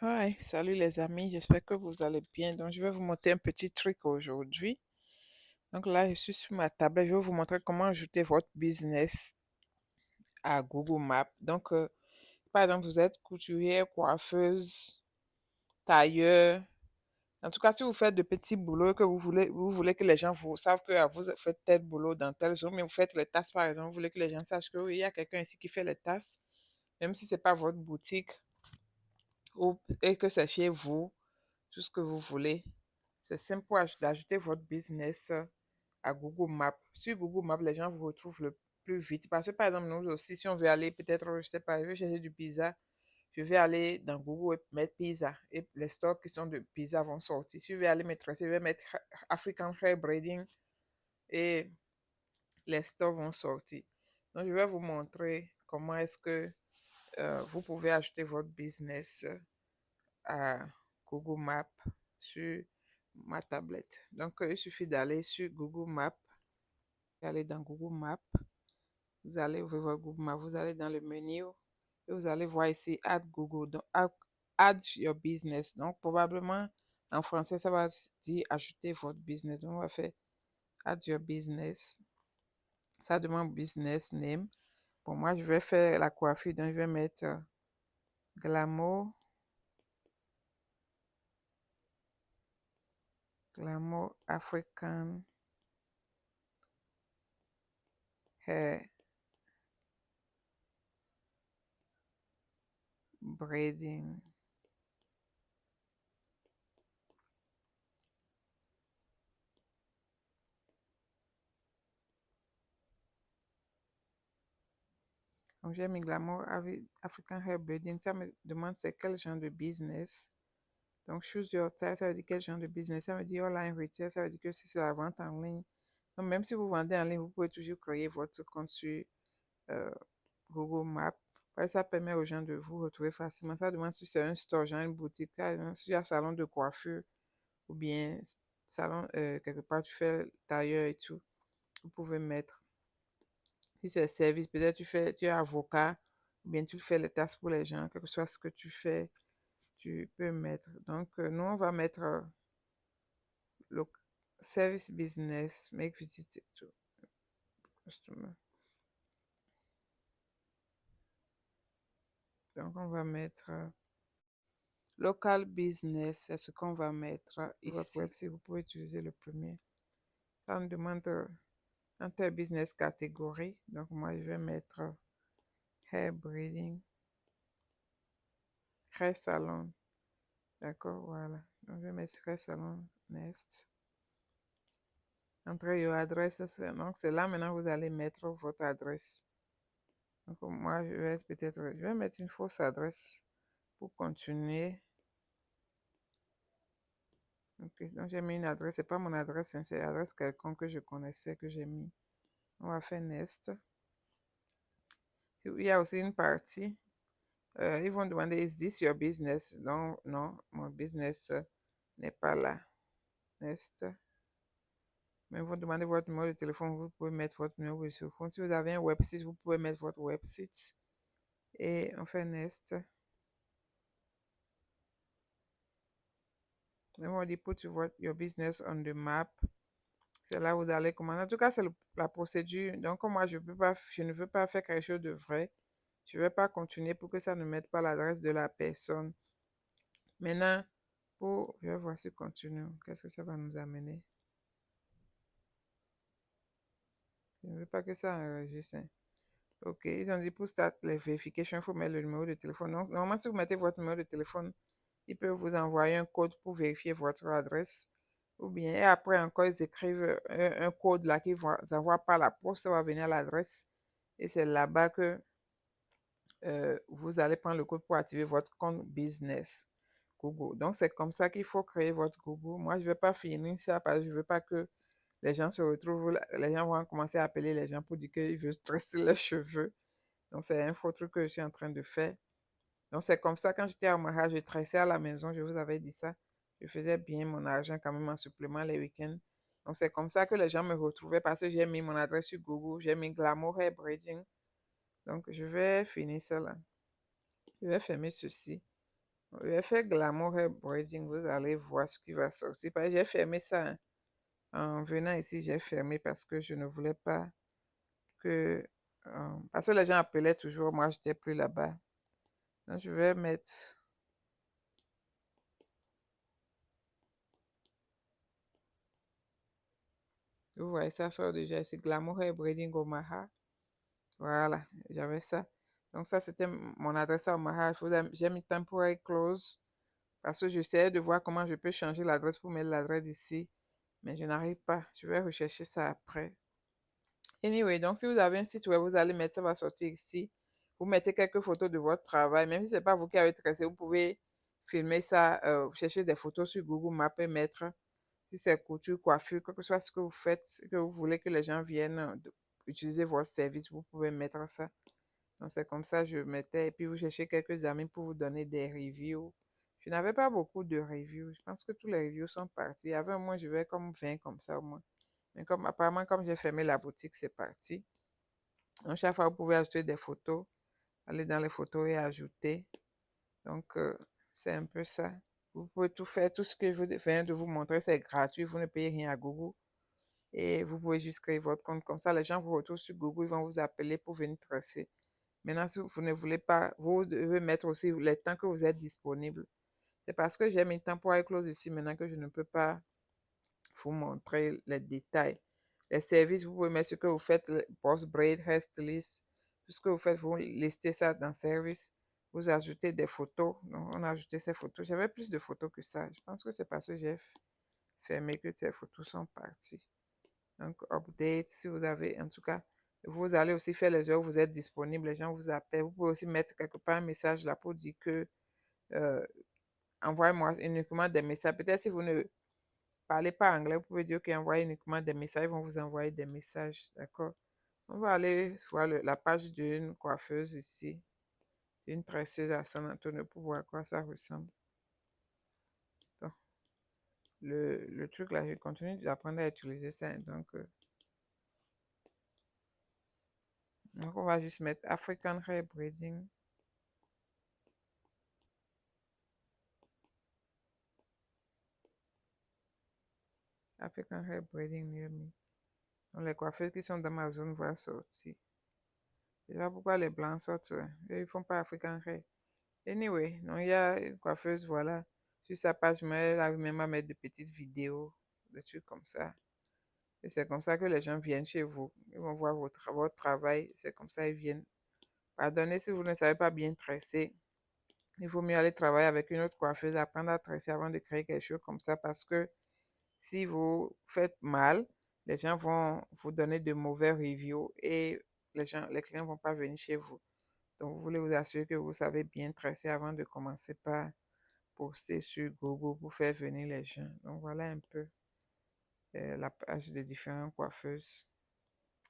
Ouais, salut les amis, j'espère que vous allez bien. Donc, je vais vous montrer un petit truc aujourd'hui. Donc là, je suis sur ma tablette, je vais vous montrer comment ajouter votre business à Google Maps. Donc, par exemple, vous êtes couturière, coiffeuse, tailleur. En tout cas, si vous faites de petits boulots et que vous voulez que les gens vous savent que vous faites tel boulot dans telle zone, mais vous faites les tasses, par exemple, vous voulez que les gens sachent que oui, il y a quelqu'un ici qui fait les tasses, même si c'est pas votre boutique et que c'est chez vous. Tout ce que vous voulez. C'est simple d'ajouter votre business à Google Maps. Sur Google Maps, les gens vous retrouvent le plus vite. Parce que, par exemple, nous aussi, si on veut aller, peut-être, je sais pas, je veux chercher du pizza, je vais aller dans Google et mettre pizza. Et les stores qui sont de pizza vont sortir. Si je vais aller mettre, je vais mettre African Hair Braiding et les stores vont sortir. Donc, je vais vous montrer comment est-ce que vous pouvez ajouter votre business à Google Maps sur ma tablette. Donc, il suffit d'aller sur Google Maps, aller dans Google Maps, vous allez ouvrir votre Google Maps, vous allez dans le menu et vous allez voir ici Add Google, donc Add your business. Donc, probablement en français, ça va dire ajouter votre business. Donc, on va faire Add your business. Ça demande business name. Pour moi, je vais faire la coiffure, donc je vais mettre Glamour, Glamour African Hair Braiding. Donc, j'ai mis Glamour African Hair Braiding. Ça me demande c'est quel genre de business. Donc, choose your type, ça veut dire quel genre de business. Ça veut dire online retail, ça veut dire que si c'est la vente en ligne. Donc, même si vous vendez en ligne, vous pouvez toujours créer votre compte sur euh, Google Maps. Ça permet aux gens de vous retrouver facilement. Ça demande si c'est un store, genre une boutique, si il y a un salon de coiffure ou bien salon, quelque part, tu fais tailleur et tout. Vous pouvez mettre. Si c'est service, peut-être tu es avocat, ou bien tu fais les tâches pour les gens, quel que soit ce que tu fais, tu peux mettre. Donc, nous, on va mettre le service business, make visit to customer. Donc, on va mettre local business, c'est ce qu'on va mettre ici. Web, si vous pouvez utiliser le premier. Ça me demande enter business catégorie. Donc, moi, je vais mettre hair breeding, hair salon. D'accord, voilà. Donc, je vais mettre hair salon next. Entrez your adresse. Donc, c'est là maintenant vous allez mettre votre adresse. Donc, moi, je vais mettre une fausse adresse pour continuer. Ok, donc j'ai mis une adresse. C'est pas mon adresse, hein, c'est l'adresse quelconque que je connaissais, que j'ai mis. On va faire next. Il y a aussi une partie. Ils vont demander, is this your business? Non, non, mon business n'est pas là. Next. Mais vous demandez votre numéro de téléphone, vous pouvez mettre votre numéro de téléphone. Si vous avez un website, vous pouvez mettre votre website. Et on fait next. Et on dit put your business on the map. C'est là où vous allez commencer. En tout cas, c'est la procédure. Donc, moi, je ne veux pas faire quelque chose de vrai. Je ne vais pas continuer pour que ça ne mette pas l'adresse de la personne. Maintenant, je vais voir si continue. Qu'est-ce que ça va nous amener? Je ne veux pas que ça enregistre, hein. OK, ils ont dit pour start les vérifications, il faut mettre le numéro de téléphone. Donc, normalement, si vous mettez votre numéro de téléphone, ils peuvent vous envoyer un code pour vérifier votre adresse. Ou bien, et après encore, ils écrivent un code là qu'ils vont avoir par la poste, ça va venir à l'adresse. Et c'est là-bas que vous allez prendre le code pour activer votre compte business Google. Donc, c'est comme ça qu'il faut créer votre Google. Moi, je ne vais pas finir ça parce que je ne veux pas que les gens se retrouvent, les gens vont commencer à appeler les gens pour dire qu'ils veulent stresser leurs cheveux. Donc, c'est un faux truc que je suis en train de faire. Donc, c'est comme ça, quand j'étais à mariage, je tressais à la maison, je vous avais dit ça. Je faisais bien mon argent quand même en supplément les week-ends. Donc, c'est comme ça que les gens me retrouvaient parce que j'ai mis mon adresse sur Google, j'ai mis Glamour Hair Braiding. Donc, je vais finir ça là. Je vais fermer ceci. Je vais faire Glamour Hair Braiding. Vous allez voir ce qui va sortir. J'ai fermé ça, hein. En venant ici, j'ai fermé parce que je ne voulais pas que... parce que les gens appelaient toujours, moi, je n'étais plus là-bas. Donc, je vais mettre... Vous voyez, ça sort déjà ici. Glamour Hair Braiding Omaha. Voilà, j'avais ça. Donc, ça, c'était mon adresse à Omaha. J'ai mis Temporary Close parce que j'essayais de voir comment je peux changer l'adresse pour mettre l'adresse ici. Mais je n'arrive pas. Je vais rechercher ça après. Anyway, donc si vous avez un site web, vous allez mettre, ça va sortir ici. Vous mettez quelques photos de votre travail. Même si ce n'est pas vous qui avez tracé, vous pouvez filmer ça, chercher des photos sur Google Maps et mettre, si c'est couture, coiffure, quoi que ce soit ce que vous faites, que vous voulez que les gens viennent utiliser votre service, vous pouvez mettre ça. Donc c'est comme ça, je mettais, et puis vous cherchez quelques amis pour vous donner des reviews. Je n'avais pas beaucoup de reviews. Je pense que tous les reviews sont partis. Il y avait au moins, je vais comme 20 comme ça au moins. Mais comme apparemment, comme j'ai fermé la boutique, c'est parti. Donc, chaque fois, vous pouvez ajouter des photos, aller dans les photos et ajouter. Donc, c'est un peu ça. Vous pouvez tout faire, tout ce que je viens de vous montrer, c'est gratuit, vous ne payez rien à Google. Et vous pouvez juste créer votre compte. Comme ça, les gens vous retrouvent sur Google, ils vont vous appeler pour venir tracer. Maintenant, si vous ne voulez pas, vous devez mettre aussi les temps que vous êtes disponible. C'est parce que j'ai mis temps pour close ici maintenant que je ne peux pas vous montrer les détails. Les services, vous pouvez mettre ce que vous faites, post braid, hair stylist, tout ce que vous faites, vous listez ça dans service. Vous ajoutez des photos. Donc, on a ajouté ces photos. J'avais plus de photos que ça. Je pense que c'est parce que j'ai fermé que ces photos sont parties. Donc, update, si vous avez, en tout cas, vous allez aussi faire les heures où vous êtes disponible. Les gens vous appellent. Vous pouvez aussi mettre quelque part un message là pour dire que euh, envoyez-moi uniquement des messages. Peut-être si vous ne parlez pas anglais, vous pouvez dire qu'ils envoient uniquement des messages, ils vont vous envoyer des messages, d'accord? On va aller voir la page d'une coiffeuse ici, d'une tresseuse à San Antonio pour voir à quoi ça ressemble. Bon, le truc là, je continue d'apprendre à utiliser ça. Donc, on va juste mettre African Hair Braiding. African Hair Braiding near me. Donc, les coiffeuses qui sont dans ma zone vont sortir. Je sais pas pourquoi les blancs sortent. Ils font pas African Hair. Anyway, donc il y a une coiffeuse, voilà. Sur sa page, mais elle arrive même à mettre de petites vidéos, des trucs comme ça. Et c'est comme ça que les gens viennent chez vous. Ils vont voir votre travail. C'est comme ça ils viennent. Pardonnez si vous ne savez pas bien tresser. Il vaut mieux aller travailler avec une autre coiffeuse, apprendre à tresser avant de créer quelque chose comme ça parce que si vous faites mal, les gens vont vous donner de mauvais reviews et les clients ne vont pas venir chez vous. Donc, vous voulez vous assurer que vous savez bien tresser avant de commencer par poster sur Google pour faire venir les gens. Donc, voilà un peu la page des différentes coiffeuses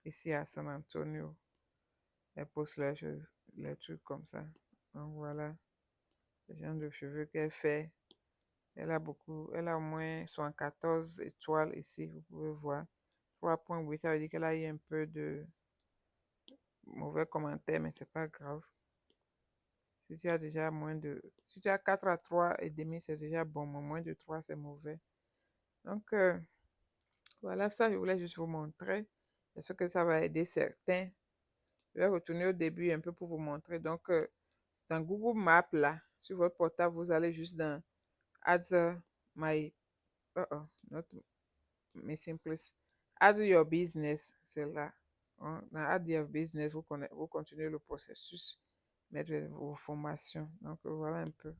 ici à San Antonio. Elles postent les trucs comme ça. Donc, voilà le genre de cheveux qu'elle fait. Elle a au moins 14 étoiles ici, vous pouvez voir. 3,8, ça veut dire qu'elle a eu un peu de mauvais commentaires, mais c'est pas grave. Si tu as déjà moins de... Si tu as 4 à 3 et demi, c'est déjà bon, mais moins de 3, c'est mauvais. Donc, voilà, ça, je voulais juste vous montrer. Est-ce que ça va aider certains? Je vais retourner au début un peu pour vous montrer. Donc, dans Google Maps, là, sur votre portable, vous allez juste dans Add My... not Missing Place. Add Your Business, c'est là. Dans Add Your Business, vous continuez le processus, mettre vos formations. Donc, voilà un peu.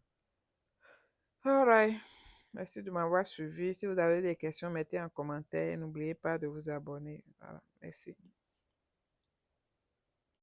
All right. Merci de m'avoir suivi. Si vous avez des questions, mettez en commentaire. N'oubliez pas de vous abonner. Voilà. Merci.